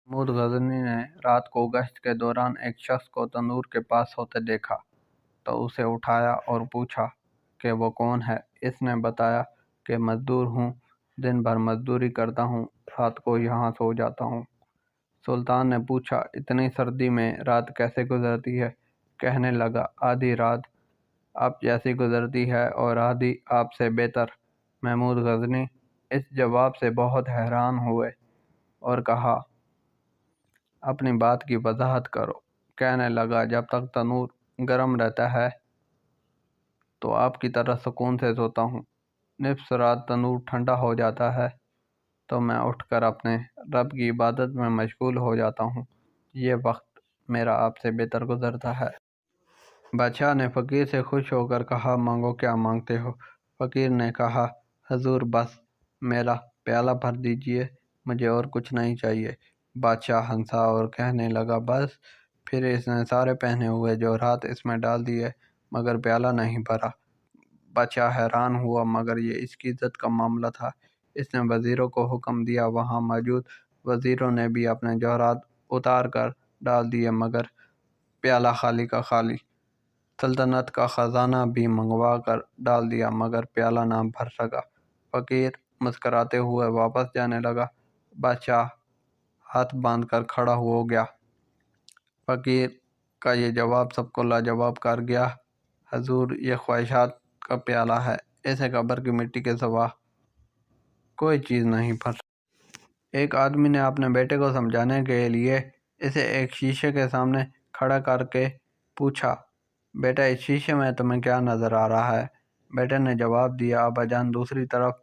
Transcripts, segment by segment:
محمود غزنی نے رات کو گشت کے دوران ایک شخص کو تندور کے پاس ہوتے دیکھا تو اسے اٹھایا اور پوچھا کہ وہ کون ہے۔ اس نے بتایا کہ مزدور ہوں، دن بھر مزدوری کرتا ہوں، رات کو یہاں سو جاتا ہوں۔ سلطان نے پوچھا، اتنی سردی میں رات کیسے گزرتی ہے؟ کہنے لگا، آدھی رات آپ جیسی گزرتی ہے اور آدھی آپ سے بہتر۔ محمود غزنی اس جواب سے بہت حیران ہوئے اور کہا، اپنی بات کی وضاحت کرو۔ کہنے لگا، جب تک تنور گرم رہتا ہے تو آپ کی طرح سکون سے سوتا ہوں۔ نصف رات تنور ٹھنڈا ہو جاتا ہے تو میں اٹھ کر اپنے رب کی عبادت میں مشغول ہو جاتا ہوں۔ یہ وقت میرا آپ سے بہتر گزرتا ہے۔ بادشاہ نے فقیر سے خوش ہو کر کہا، مانگو، کیا مانگتے ہو؟ فقیر نے کہا، حضور بس میرا پیالہ بھر دیجئے، مجھے اور کچھ نہیں چاہیے۔ بادشاہ ہنسا اور کہنے لگا، بس؟ پھر اس نے سارے پہنے ہوئے جوہرات اس میں ڈال دیے مگر پیالہ نہیں بھرا۔ بادشاہ حیران ہوا، مگر یہ اس کی عزت کا معاملہ تھا۔ اس نے وزیروں کو حکم دیا، وہاں موجود وزیروں نے بھی اپنے جوہرات اتار کر ڈال دیے مگر پیالہ خالی کا خالی۔ سلطنت کا خزانہ بھی منگوا کر ڈال دیا مگر پیالہ نہ بھر سکا۔ فقیر مسکراتے ہوئے واپس جانے لگا۔ بادشاہ ہاتھ باندھ کر کھڑا ہو گیا۔ فقیر کا یہ جواب سب کو لاجواب کر گیا۔ حضور، یہ خواہشات کا پیالہ ہے، اسے قبر کی مٹی کے سوا کوئی چیز نہیں بھر سکتی۔ ایک آدمی نے اپنے بیٹے کو سمجھانے کے لیے اسے ایک شیشے کے سامنے کھڑا کر کے پوچھا، بیٹا، اس شیشے میں تمہیں کیا نظر آ رہا ہے؟ بیٹے نے جواب دیا، ابا جان، دوسری طرف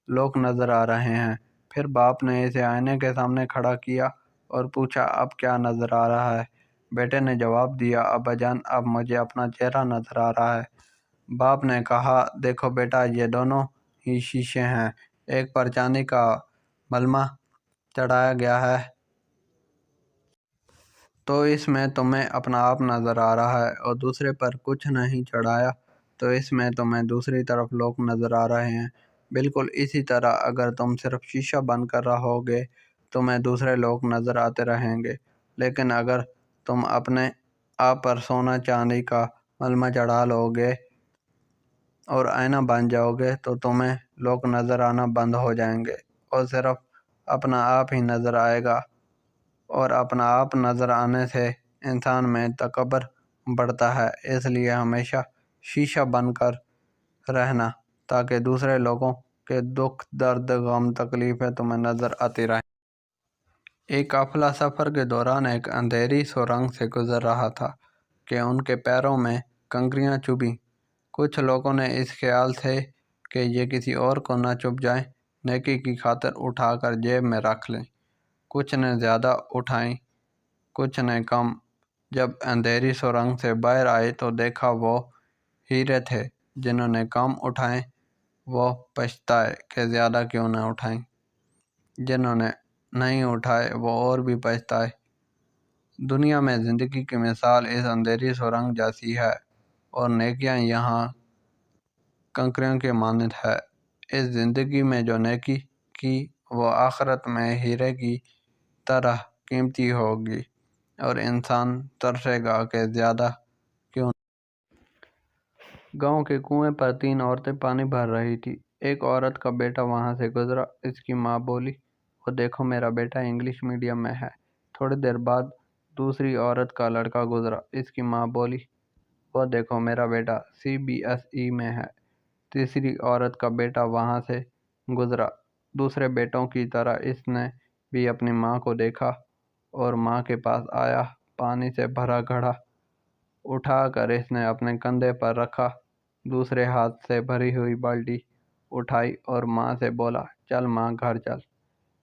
لوگ نظر آ رہے ہیں۔ پھر باپ نے اسے آئینے کے سامنے کھڑا کیا اور پوچھا، اب کیا نظر آ رہا ہے؟ بیٹے نے جواب دیا، ابا جان، اب مجھے اپنا چہرہ نظر آ رہا ہے۔ باپ نے کہا، دیکھو بیٹا، یہ دونوں ہی شیشے ہیں، ایک پر چاندی کا ملمہ چڑھایا گیا ہے تو اس میں تمہیں اپنا آپ نظر آ رہا ہے، اور دوسرے پر کچھ نہیں چڑھایا تو اس میں تمہیں دوسری طرف لوگ نظر آ رہے ہیں۔ بالکل اسی طرح اگر تم صرف شیشہ بن کر رہو گے تمہیں دوسرے لوگ نظر آتے رہیں گے، لیکن اگر تم اپنے آپ پر سونا چاندی کا ملمہ چڑھا لو گے اور آئینہ بن جاؤ گے تو تمہیں لوگ نظر آنا بند ہو جائیں گے اور صرف اپنا آپ ہی نظر آئے گا، اور اپنا آپ نظر آنے سے انسان میں تکبر بڑھتا ہے۔ اس لیے ہمیشہ شیشہ بن کر رہنا تاکہ دوسرے لوگوں کے دکھ، درد، غم، تکلیفیں تمہیں نظر آتی رہیں۔ ایک قافلہ سفر کے دوران ایک اندھیری سرنگ سے گزر رہا تھا کہ ان کے پیروں میں کنکریاں چبھیں۔ کچھ لوگوں نے اس خیال سے کہ یہ کسی اور کو نہ چبھ جائیں، نیکی کی خاطر اٹھا کر جیب میں رکھ لیں۔ کچھ نے زیادہ اٹھائیں، کچھ نے کم۔ جب اندھیری سرنگ سے باہر آئے تو دیکھا وہ ہیرے تھے۔ جنہوں نے کم اٹھائے وہ پچھتائے کہ زیادہ کیوں نہ اٹھائیں، جنہوں نے نہیں اٹھائے وہ اور بھی پچھتائے۔ دنیا میں زندگی کی مثال اس اندھیری سرنگ جیسی ہے، اور نیکیاں یہاں کنکریوں کے مانند ہے۔ اس زندگی میں جو نیکی کی وہ آخرت میں ہیرے کی طرح قیمتی ہوگی، اور انسان ترسے گا کہ زیادہ کیوں نہ۔ گاؤں کے کنویں پر 3 عورتیں پانی بھر رہی تھیں۔ ایک عورت کا بیٹا وہاں سے گزرا۔ اس کی ماں بولی، وہ دیکھو میرا بیٹا انگلش میڈیم میں ہے۔ تھوڑی دیر بعد دوسری عورت کا لڑکا گزرا۔ اس کی ماں بولی، وہ دیکھو میرا بیٹا CBSE میں ہے۔ تیسری عورت کا بیٹا وہاں سے گزرا۔ دوسرے بیٹوں کی طرح اس نے بھی اپنی ماں کو دیکھا اور ماں کے پاس آیا۔ پانی سے بھرا گھڑا اٹھا کر اس نے اپنے کندھے پر رکھا، دوسرے ہاتھ سے بھری ہوئی بالٹی اٹھائی اور ماں سے بولا، چل ماں، گھر چل۔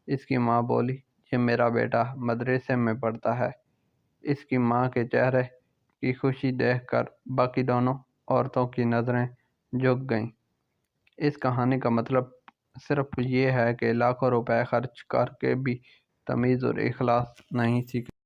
اس کی ماں بولی، یہ میرا بیٹا مدرسے میں پڑھتا ہے۔ اس کی ماں کے چہرے کی خوشی دیکھ کر باقی دونوں عورتوں کی نظریں جھک گئیں۔ اس کہانی کا مطلب صرف یہ ہے کہ لاکھوں روپے خرچ کر کے بھی تمیز اور اخلاص نہیں سیکھا